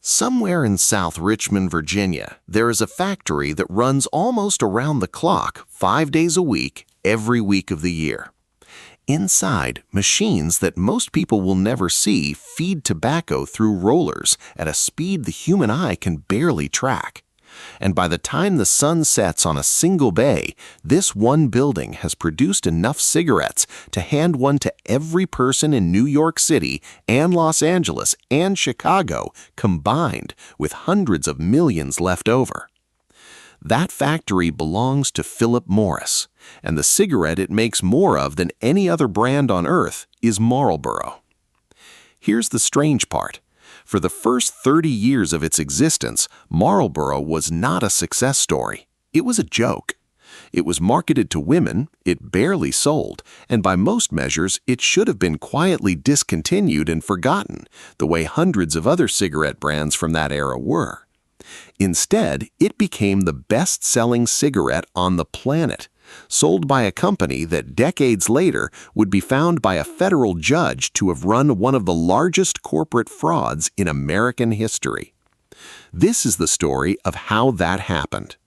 Somewhere in South Richmond, Virginia, there is a factory that runs almost around the clock, 5 days a week, every week of the year. Inside, machines that most people will never see feed tobacco through rollers at a speed the human eye can barely track. And by the time the sun sets on a single bay, this one building has produced enough cigarettes to hand one to every person in New York City and Los Angeles and Chicago combined, with hundreds of millions left over. That factory belongs to Philip Morris, and the cigarette it makes more of than any other brand on earth is Marlboro. Here's the strange part. For the first 30 years of its existence, Marlboro was not a success story. It was a joke. It was marketed to women, it barely sold, and by most measures, it should have been quietly discontinued and forgotten, the way hundreds of other cigarette brands from that era were. Instead, it became the best-selling cigarette on the planet, sold by a company that decades later would be found by a federal judge to have run one of the largest corporate frauds in American history. This is the story of how that happened.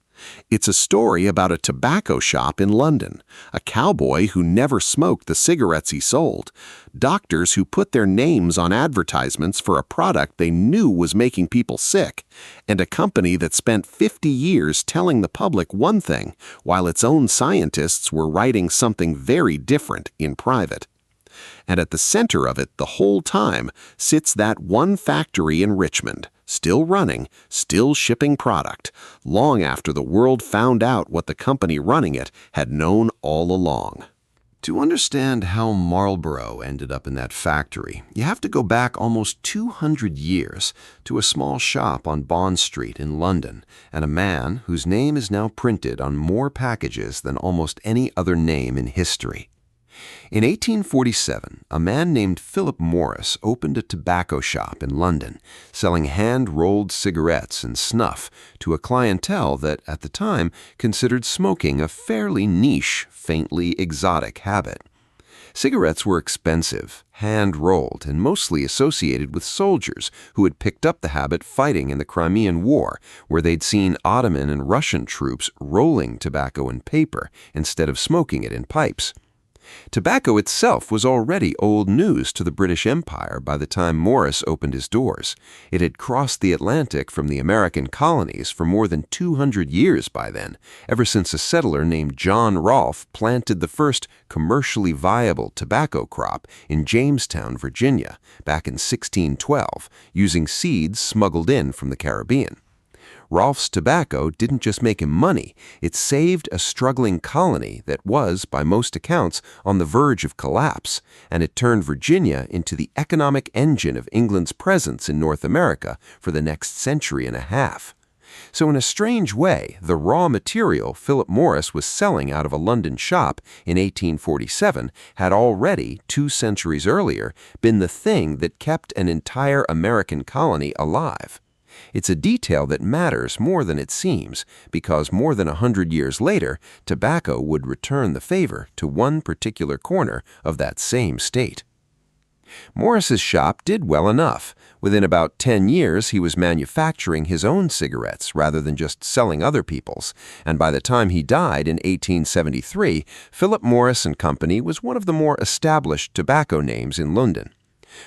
It's a story about a tobacco shop in London, a cowboy who never smoked the cigarettes he sold, doctors who put their names on advertisements for a product they knew was making people sick, and a company that spent 50 years telling the public one thing while its own scientists were writing something very different in private. And at the center of it the whole time sits that one factory in Richmond, still running, still shipping product, long after the world found out what the company running it had known all along. To understand how Marlboro ended up in that factory, you have to go back almost 200 years to a small shop on Bond Street in London and a man whose name is now printed on more packages than almost any other name in history. In 1847, a man named Philip Morris opened a tobacco shop in London, selling hand-rolled cigarettes and snuff to a clientele that, at the time, considered smoking a fairly niche, faintly exotic habit. Cigarettes were expensive, hand-rolled, and mostly associated with soldiers who had picked up the habit fighting in the Crimean War, where they'd seen Ottoman and Russian troops rolling tobacco in paper instead of smoking it in pipes. Tobacco itself was already old news to the British Empire by the time Morris opened his doors. It had crossed the Atlantic from the American colonies for more than 200 years by then, ever since a settler named John Rolfe planted the first commercially viable tobacco crop in Jamestown, Virginia, back in 1612, using seeds smuggled in from the Caribbean. Rolfe's tobacco didn't just make him money, it saved a struggling colony that was, by most accounts, on the verge of collapse, and it turned Virginia into the economic engine of England's presence in North America for the next century and a half. So in a strange way, the raw material Philip Morris was selling out of a London shop in 1847 had already, 2 centuries earlier, been the thing that kept an entire American colony alive. It's a detail that matters more than it seems, because more than 100 years later, tobacco would return the favor to one particular corner of that same state. Morris's shop did well enough. Within about 10 years, he was manufacturing his own cigarettes rather than just selling other people's, and by the time he died in 1873, Philip Morris and Company was one of the more established tobacco names in London.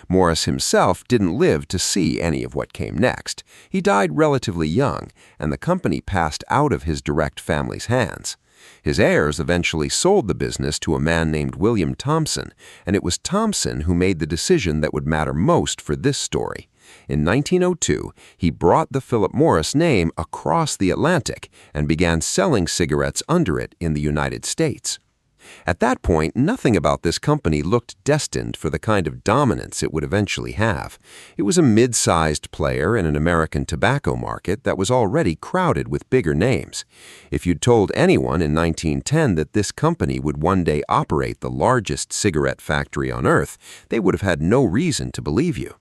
Morris himself didn't live to see any of what came next. He died relatively young, and the company passed out of his direct family's hands. His heirs eventually sold the business to a man named William Thompson, and it was Thompson who made the decision that would matter most for this story. In 1902, he brought the Philip Morris name across the Atlantic and began selling cigarettes under it in the United States. At that point, nothing about this company looked destined for the kind of dominance it would eventually have. It was a mid-sized player in an American tobacco market that was already crowded with bigger names. If you'd told anyone in 1910 that this company would one day operate the largest cigarette factory on earth, they would have had no reason to believe you.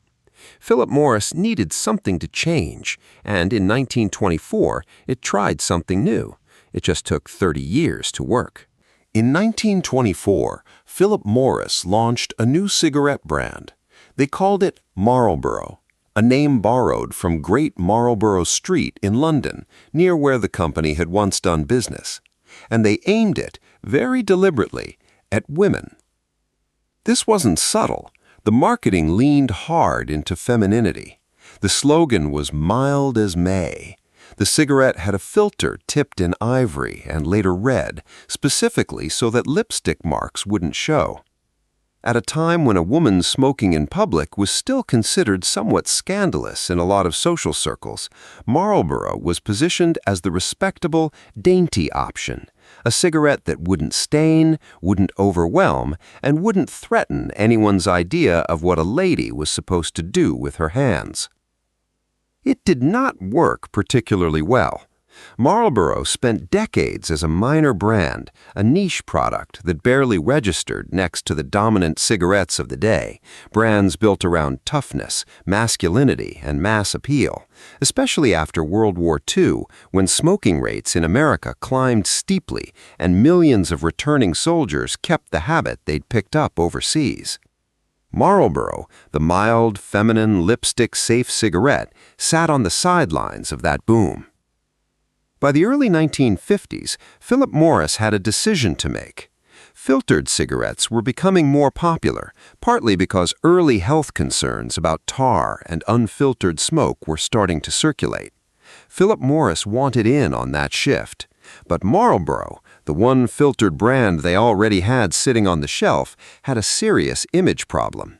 Philip Morris needed something to change, and in 1924, it tried something new. It just took 30 years to work. In 1924, Philip Morris launched a new cigarette brand. They called it Marlboro, a name borrowed from Great Marlborough Street in London, near where the company had once done business. And they aimed it, very deliberately, at women. This wasn't subtle. The marketing leaned hard into femininity. The slogan was mild as May. The cigarette had a filter tipped in ivory and later red, specifically so that lipstick marks wouldn't show. At a time when a woman smoking in public was still considered somewhat scandalous in a lot of social circles, Marlboro was positioned as the respectable, dainty option, a cigarette that wouldn't stain, wouldn't overwhelm, and wouldn't threaten anyone's idea of what a lady was supposed to do with her hands. It did not work particularly well. Marlboro spent decades as a minor brand, a niche product that barely registered next to the dominant cigarettes of the day, brands built around toughness, masculinity, and mass appeal, especially after World War II, when smoking rates in America climbed steeply and millions of returning soldiers kept the habit they'd picked up overseas. Marlboro, the mild, feminine, lipstick-safe cigarette, sat on the sidelines of that boom. By the early 1950s, Philip Morris had a decision to make. Filtered cigarettes were becoming more popular, partly because early health concerns about tar and unfiltered smoke were starting to circulate. Philip Morris wanted in on that shift. But Marlboro, the one filtered brand they already had sitting on the shelf, had a serious image problem.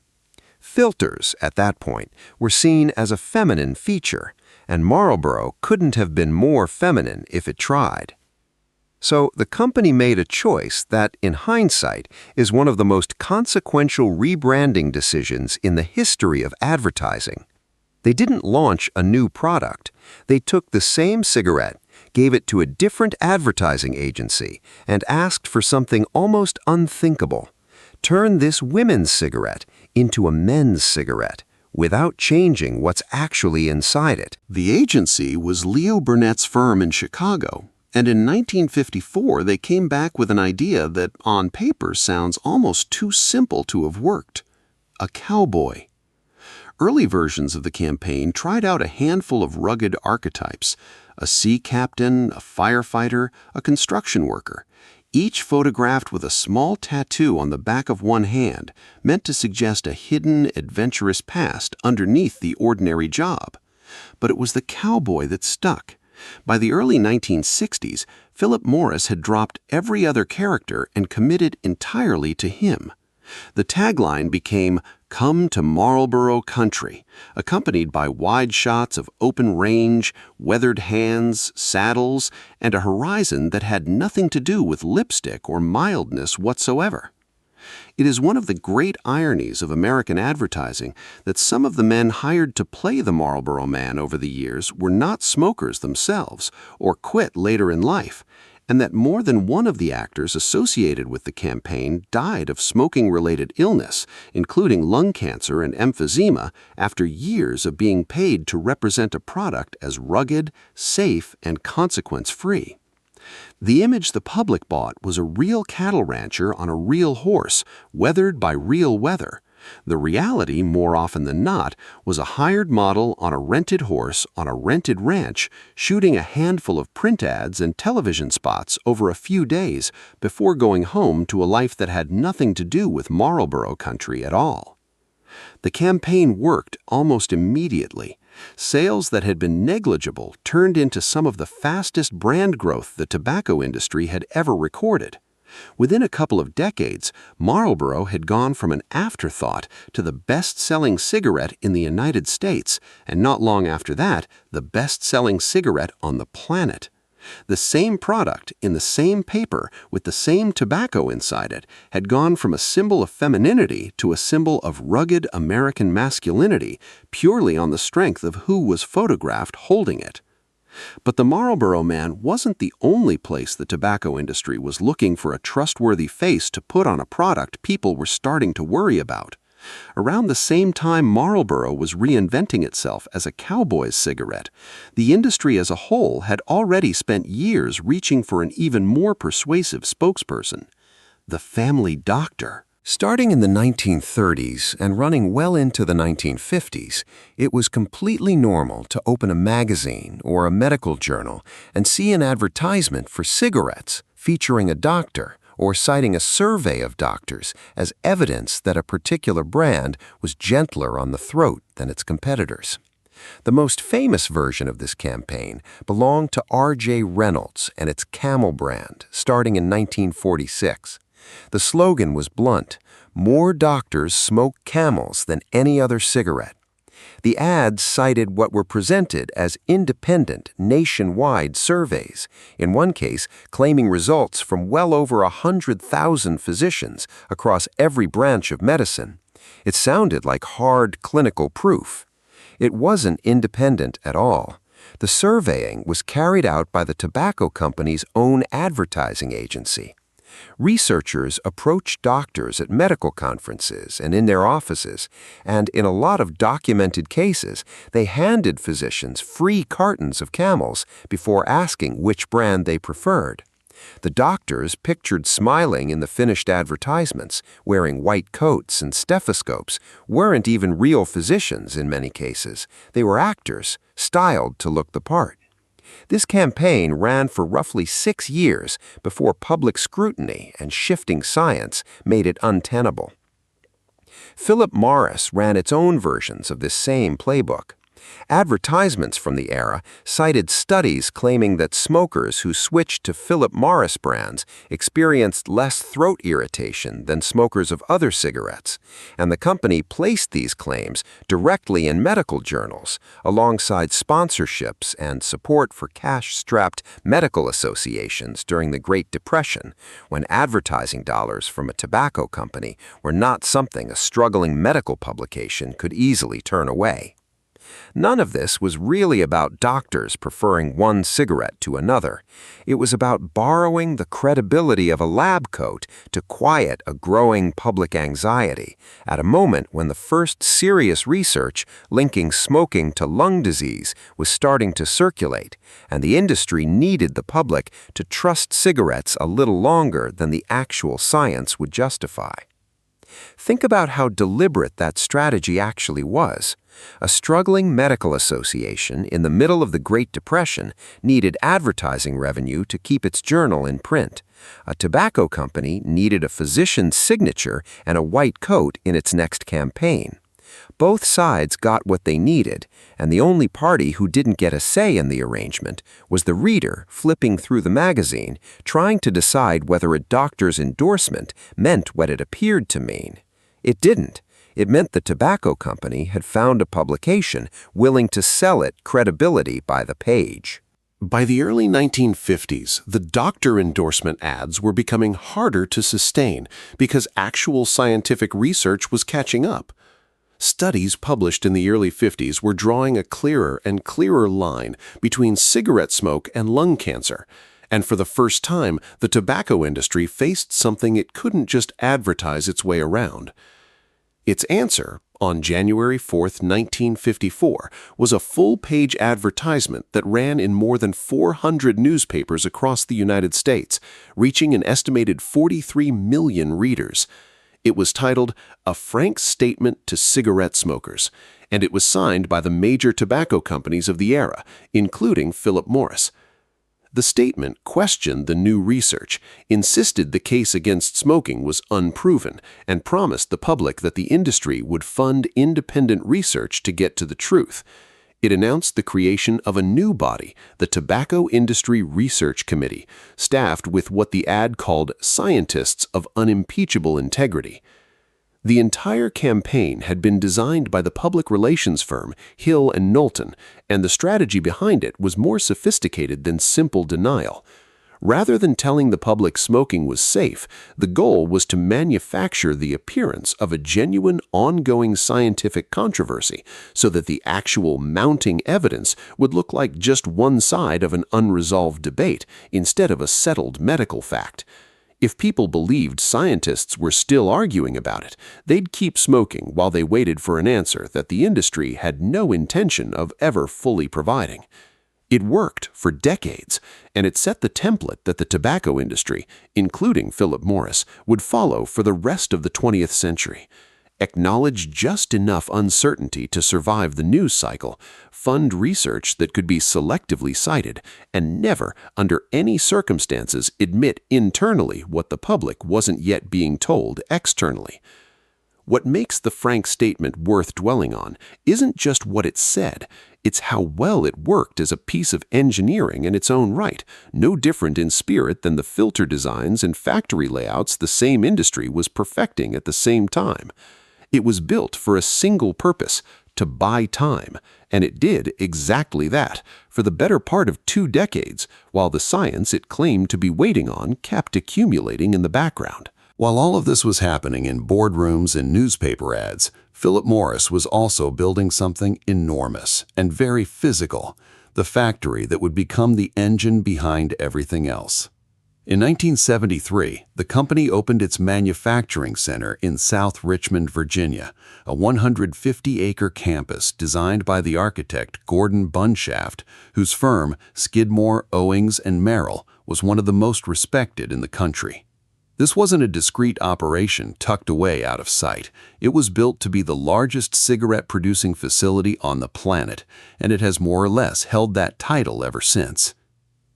Filters, at that point, were seen as a feminine feature, and Marlboro couldn't have been more feminine if it tried. So the company made a choice that, in hindsight, is one of the most consequential rebranding decisions in the history of advertising. They didn't launch a new product. They took the same cigarette, gave it to a different advertising agency, and asked for something almost unthinkable. Turn this women's cigarette into a men's cigarette, without changing what's actually inside it. The agency was Leo Burnett's firm in Chicago, and in 1954 they came back with an idea that on paper sounds almost too simple to have worked: a cowboy. Early versions of the campaign tried out a handful of rugged archetypes: a sea captain, a firefighter, a construction worker, each photographed with a small tattoo on the back of one hand, meant to suggest a hidden, adventurous past underneath the ordinary job. But it was the cowboy that stuck. By the early 1960s, Philip Morris had dropped every other character and committed entirely to him. The tagline became "Come to Marlboro Country," accompanied by wide shots of open range, weathered hands, saddles, and a horizon that had nothing to do with lipstick or mildness whatsoever. It is one of the great ironies of American advertising that some of the men hired to play the Marlboro Man over the years were not smokers themselves or quit later in life, and that more than one of the actors associated with the campaign died of smoking-related illness, including lung cancer and emphysema, after years of being paid to represent a product as rugged, safe, and consequence-free. The image the public bought was a real cattle rancher on a real horse, weathered by real weather. The reality, more often than not, was a hired model on a rented horse on a rented ranch, shooting a handful of print ads and television spots over a few days before going home to a life that had nothing to do with Marlboro country at all. The campaign worked almost immediately. Sales that had been negligible turned into some of the fastest brand growth the tobacco industry had ever recorded. Within a couple of decades, Marlboro had gone from an afterthought to the best-selling cigarette in the United States, and not long after that, the best-selling cigarette on the planet. The same product, in the same paper, with the same tobacco inside it, had gone from a symbol of femininity to a symbol of rugged American masculinity, purely on the strength of who was photographed holding it. But the Marlboro Man wasn't the only place the tobacco industry was looking for a trustworthy face to put on a product people were starting to worry about. Around the same time Marlboro was reinventing itself as a cowboy's cigarette, the industry as a whole had already spent years reaching for an even more persuasive spokesperson: the family doctor. Starting in the 1930s and running well into the 1950s, it was completely normal to open a magazine or a medical journal and see an advertisement for cigarettes featuring a doctor or citing a survey of doctors as evidence that a particular brand was gentler on the throat than its competitors. The most famous version of this campaign belonged to R.J. Reynolds and its Camel brand, starting in 1946. The slogan was blunt: "More doctors smoke Camels than any other cigarette." The ads cited what were presented as independent, nationwide surveys, in one case claiming results from well over 100,000 physicians across every branch of medicine. It sounded like hard clinical proof. It wasn't independent at all. The surveying was carried out by the tobacco company's own advertising agency. Researchers approached doctors at medical conferences and in their offices, and in a lot of documented cases, they handed physicians free cartons of Camels before asking which brand they preferred. The doctors, pictured smiling in the finished advertisements, wearing white coats and stethoscopes, weren't even real physicians in many cases. They were actors, styled to look the part. This campaign ran for roughly 6 years before public scrutiny and shifting science made it untenable. Philip Morris ran its own versions of this same playbook. Advertisements from the era cited studies claiming that smokers who switched to Philip Morris brands experienced less throat irritation than smokers of other cigarettes, and the company placed these claims directly in medical journals, alongside sponsorships and support for cash-strapped medical associations during the Great Depression, when advertising dollars from a tobacco company were not something a struggling medical publication could easily turn away. None of this was really about doctors preferring one cigarette to another. It was about borrowing the credibility of a lab coat to quiet a growing public anxiety at a moment when the first serious research linking smoking to lung disease was starting to circulate, and the industry needed the public to trust cigarettes a little longer than the actual science would justify. Think about how deliberate that strategy actually was. A struggling medical association in the middle of the Great Depression needed advertising revenue to keep its journal in print. A tobacco company needed a physician's signature and a white coat in its next campaign. Both sides got what they needed, and the only party who didn't get a say in the arrangement was the reader flipping through the magazine, trying to decide whether a doctor's endorsement meant what it appeared to mean. It didn't. It meant the tobacco company had found a publication willing to sell it credibility by the page. By the early 1950s, the doctor endorsement ads were becoming harder to sustain because actual scientific research was catching up. Studies published in the early 50s were drawing a clearer and clearer line between cigarette smoke and lung cancer, and for the first time, the tobacco industry faced something it couldn't just advertise its way around. Its answer, on January 4, 1954, was a full-page advertisement that ran in more than 400 newspapers across the United States, reaching an estimated 43 million readers. It was titled, "A Frank Statement to Cigarette Smokers," and it was signed by the major tobacco companies of the era, including Philip Morris. The statement questioned the new research, insisted the case against smoking was unproven, and promised the public that the industry would fund independent research to get to the truth. It announced the creation of a new body, the Tobacco Industry Research Committee, staffed with what the ad called scientists of unimpeachable integrity. The entire campaign had been designed by the public relations firm Hill and Knowlton, and the strategy behind it was more sophisticated than simple denial. Rather than telling the public smoking was safe, the goal was to manufacture the appearance of a genuine, ongoing scientific controversy so that the actual mounting evidence would look like just one side of an unresolved debate instead of a settled medical fact. If people believed scientists were still arguing about it, they'd keep smoking while they waited for an answer that the industry had no intention of ever fully providing. It worked for decades, and it set the template that the tobacco industry, including Philip Morris, would follow for the rest of the 20th century. Acknowledge just enough uncertainty to survive the news cycle, fund research that could be selectively cited, and never, under any circumstances, admit internally what the public wasn't yet being told externally. What makes the frank statement worth dwelling on isn't just what it said, it's how well it worked as a piece of engineering in its own right, no different in spirit than the filter designs and factory layouts the same industry was perfecting at the same time. It was built for a single purpose, to buy time, and it did exactly that for the better part of 2 decades, while the science it claimed to be waiting on kept accumulating in the background. While all of this was happening in boardrooms and newspaper ads, Philip Morris was also building something enormous and very physical, the factory that would become the engine behind everything else. In 1973, the company opened its manufacturing center in South Richmond, Virginia, a 150-acre campus designed by the architect Gordon Bunshaft, whose firm, Skidmore, Owings and Merrill, was one of the most respected in the country. This wasn't a discrete operation tucked away out of sight. It was built to be the largest cigarette-producing facility on the planet, and it has more or less held that title ever since.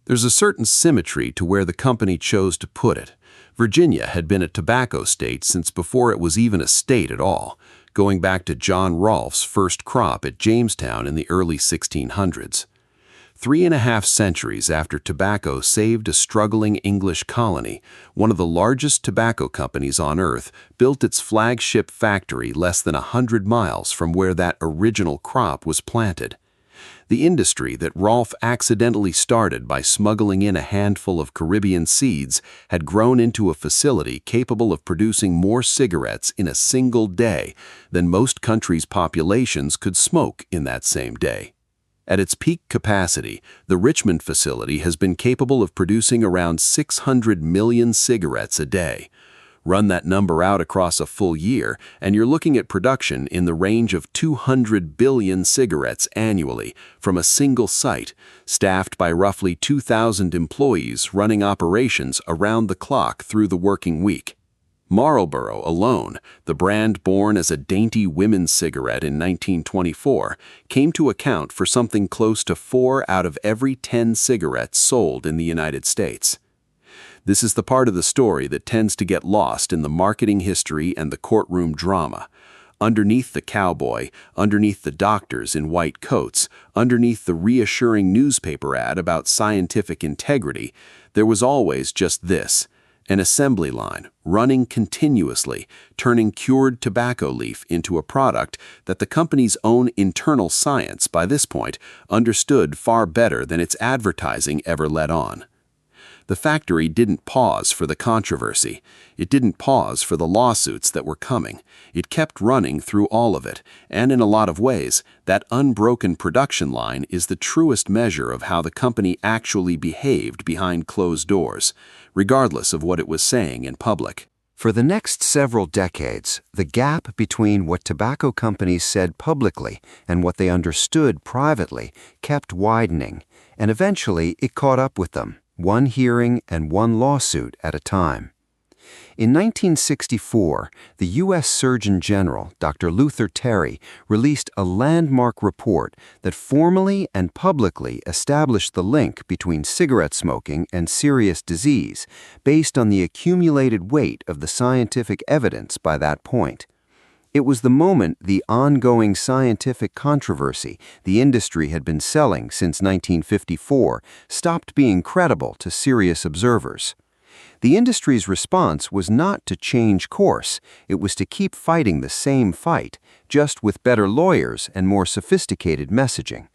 There's a certain symmetry to where the company chose to put it. Virginia had been a tobacco state since before it was even a state at all, going back to John Rolfe's first crop at Jamestown in the early 1600s. 3.5 centuries after tobacco saved a struggling English colony, one of the largest tobacco companies on Earth built its flagship factory less than 100 miles from where that original crop was planted. The industry that Rolfe accidentally started by smuggling in a handful of Caribbean seeds had grown into a facility capable of producing more cigarettes in a single day than most countries' populations could smoke in that same day. At its peak capacity, the Richmond facility has been capable of producing around 600 million cigarettes a day. Run that number out across a full year, and you're looking at production in the range of 200 billion cigarettes annually from a single site, staffed by roughly 2,000 employees running operations around the clock through the working week. Marlboro alone, the brand born as a dainty women's cigarette in 1924, came to account for something close to 4 out of every 10 cigarettes sold in the United States. This is the part of the story that tends to get lost in the marketing history and the courtroom drama. Underneath the cowboy, underneath the doctors in white coats, underneath the reassuring newspaper ad about scientific integrity, there was always just this: an assembly line running continuously, turning cured tobacco leaf into a product that the company's own internal science, by this point, understood far better than its advertising ever let on. The factory didn't pause for the controversy. It didn't pause for the lawsuits that were coming. It kept running through all of it, and in a lot of ways, that unbroken production line is the truest measure of how the company actually behaved behind closed doors, regardless of what it was saying in public. For the next several decades, the gap between what tobacco companies said publicly and what they understood privately kept widening, and eventually it caught up with them, one hearing and one lawsuit at a time. In 1964, the U.S. Surgeon General, Dr. Luther Terry, released a landmark report that formally and publicly established the link between cigarette smoking and serious disease, based on the accumulated weight of the scientific evidence by that point. It was the moment the ongoing scientific controversy the industry had been selling since 1954 stopped being credible to serious observers. The industry's response was not to change course, it was to keep fighting the same fight, just with better lawyers and more sophisticated messaging.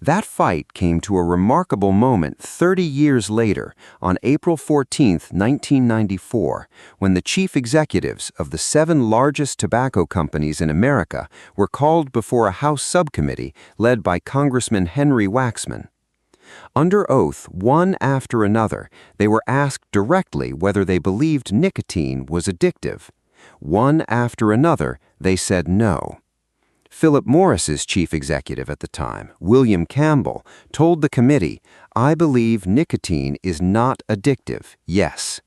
That fight came to a remarkable moment 30 years later, on April 14, 1994, when the chief executives of the 7 largest tobacco companies in America were called before a House subcommittee led by Congressman Henry Waxman. Under oath, one after another, they were asked directly whether they believed nicotine was addictive. One after another, they said no. Philip Morris's chief executive at the time, William Campbell, told the committee, "I believe nicotine is not addictive, yes."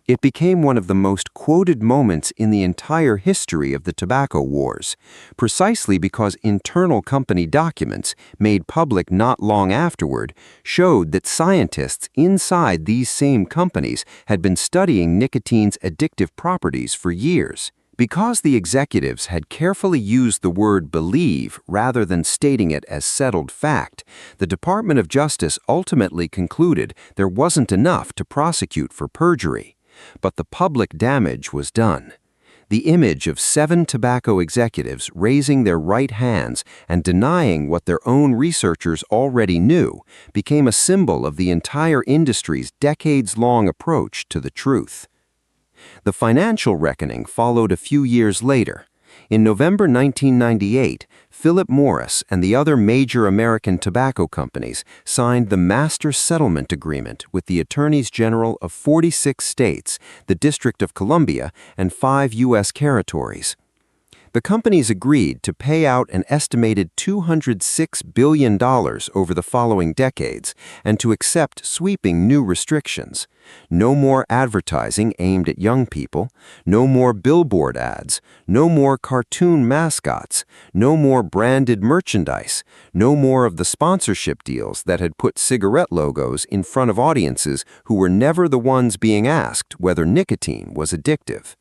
It became one of the most quoted moments in the entire history of the tobacco wars, precisely because internal company documents, made public not long afterward, showed that scientists inside these same companies had been studying nicotine's addictive properties for years. Because the executives had carefully used the word believe rather than stating it as settled fact, the Department of Justice ultimately concluded there wasn't enough to prosecute for perjury. But the public damage was done. The image of 7 tobacco executives raising their right hands and denying what their own researchers already knew became a symbol of the entire industry's decades-long approach to the truth. The financial reckoning followed a few years later. In November 1998, Philip Morris and the other major American tobacco companies signed the Master Settlement Agreement with the Attorneys General of 46 states, the District of Columbia, and 5 U.S. territories. The companies agreed to pay out an estimated $206 billion over the following decades and to accept sweeping new restrictions. No more advertising aimed at young people, no more billboard ads, no more cartoon mascots, no more branded merchandise, no more of the sponsorship deals that had put cigarette logos in front of audiences who were never the ones being asked whether nicotine was addictive.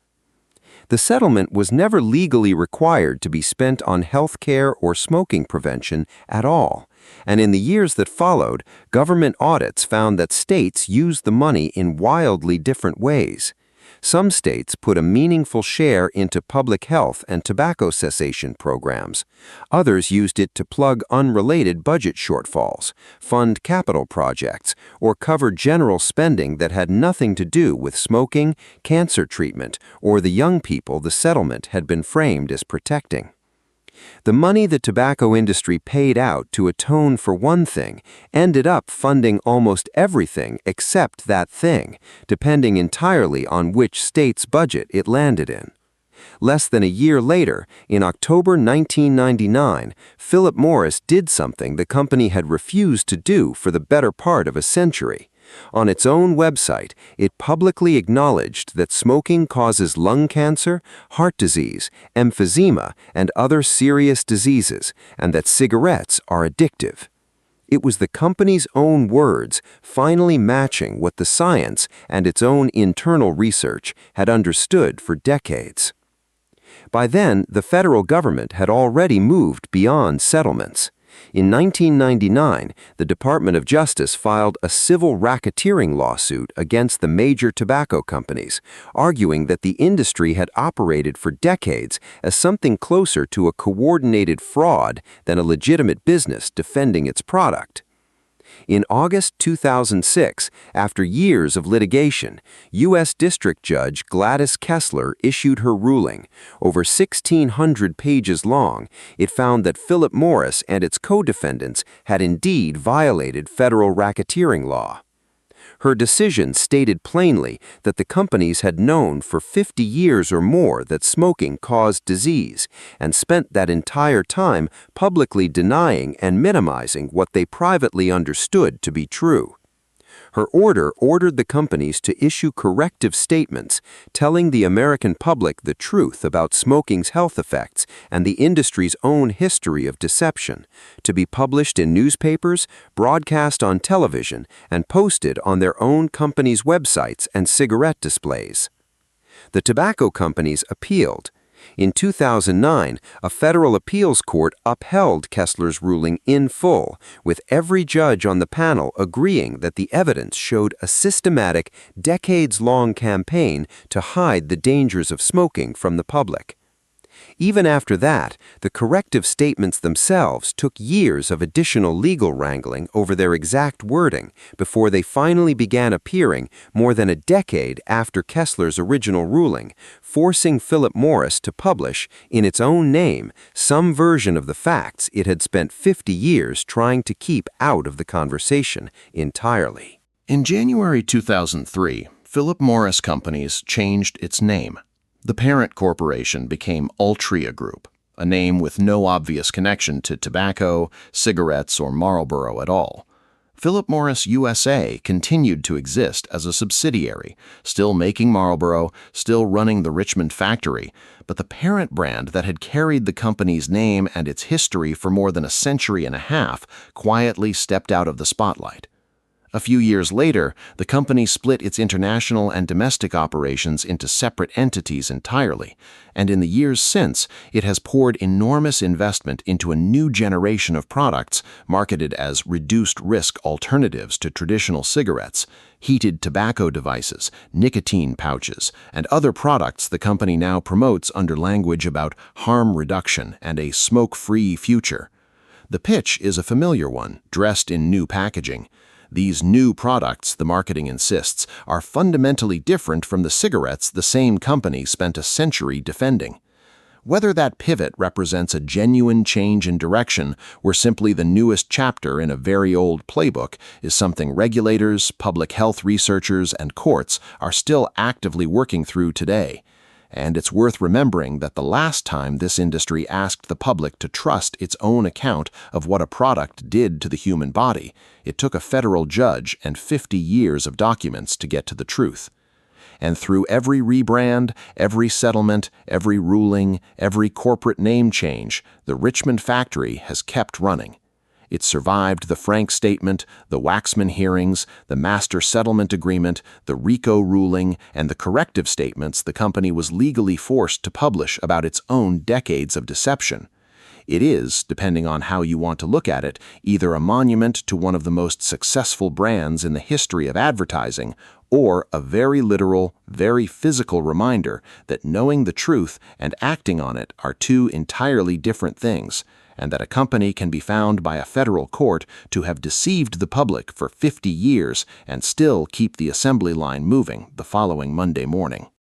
The settlement was never legally required to be spent on health care or smoking prevention at all, and in the years that followed, government audits found that states used the money in wildly different ways. Some states put a meaningful share into public health and tobacco cessation programs. Others used it to plug unrelated budget shortfalls, fund capital projects, or cover general spending that had nothing to do with smoking, cancer treatment, or the young people the settlement had been framed as protecting. The money the tobacco industry paid out to atone for one thing ended up funding almost everything except that thing, depending entirely on which state's budget it landed in. Less than a year later, in October 1999, Philip Morris did something the company had refused to do for the better part of a century. On its own website, it publicly acknowledged that smoking causes lung cancer, heart disease, emphysema, and other serious diseases, and that cigarettes are addictive. It was the company's own words finally matching what the science and its own internal research had understood for decades. By then, the federal government had already moved beyond settlements. In 1999, the Department of Justice filed a civil racketeering lawsuit against the major tobacco companies, arguing that the industry had operated for decades as something closer to a coordinated fraud than a legitimate business defending its product. In August 2006, after years of litigation, U.S. District Judge Gladys Kessler issued her ruling. Over 1,600 pages long, it found that Philip Morris and its co-defendants had indeed violated federal racketeering law. Her decision stated plainly that the companies had known for 50 years or more that smoking caused disease and spent that entire time publicly denying and minimizing what they privately understood to be true. Her order ordered the companies to issue corrective statements telling the American public the truth about smoking's health effects and the industry's own history of deception, to be published in newspapers, broadcast on television, and posted on their own companies' websites and cigarette displays. The tobacco companies appealed. In 2009, a federal appeals court upheld Kessler's ruling in full, with every judge on the panel agreeing that the evidence showed a systematic, decades-long campaign to hide the dangers of smoking from the public. Even after that, the corrective statements themselves took years of additional legal wrangling over their exact wording before they finally began appearing more than a decade after Kessler's original ruling, forcing Philip Morris to publish, in its own name, some version of the facts it had spent 50 years trying to keep out of the conversation entirely. In January 2003, Philip Morris Companies changed its name. The parent corporation became Altria Group, a name with no obvious connection to tobacco, cigarettes, or Marlboro at all. Philip Morris USA continued to exist as a subsidiary, still making Marlboro, still running the Richmond factory, but the parent brand that had carried the company's name and its history for more than a century and a half quietly stepped out of the spotlight. A few years later, the company split its international and domestic operations into separate entities entirely, and in the years since, it has poured enormous investment into a new generation of products marketed as reduced-risk alternatives to traditional cigarettes, heated tobacco devices, nicotine pouches, and other products the company now promotes under language about harm reduction and a smoke-free future. The pitch is a familiar one, dressed in new packaging. These new products, the marketing insists, are fundamentally different from the cigarettes the same company spent a century defending. Whether that pivot represents a genuine change in direction or simply the newest chapter in a very old playbook is something regulators, public health researchers, and courts are still actively working through today. And it's worth remembering that the last time this industry asked the public to trust its own account of what a product did to the human body, it took a federal judge and 50 years of documents to get to the truth. And through every rebrand, every settlement, every ruling, every corporate name change, the Richmond factory has kept running. It survived the Frank Statement, the Waxman hearings, the Master Settlement Agreement, the RICO ruling, and the corrective statements the company was legally forced to publish about its own decades of deception. It is, depending on how you want to look at it, either a monument to one of the most successful brands in the history of advertising, or a very literal, very physical reminder that knowing the truth and acting on it are two entirely different things, and that a company can be found by a federal court to have deceived the public for 50 years and still keep the assembly line moving the following Monday morning.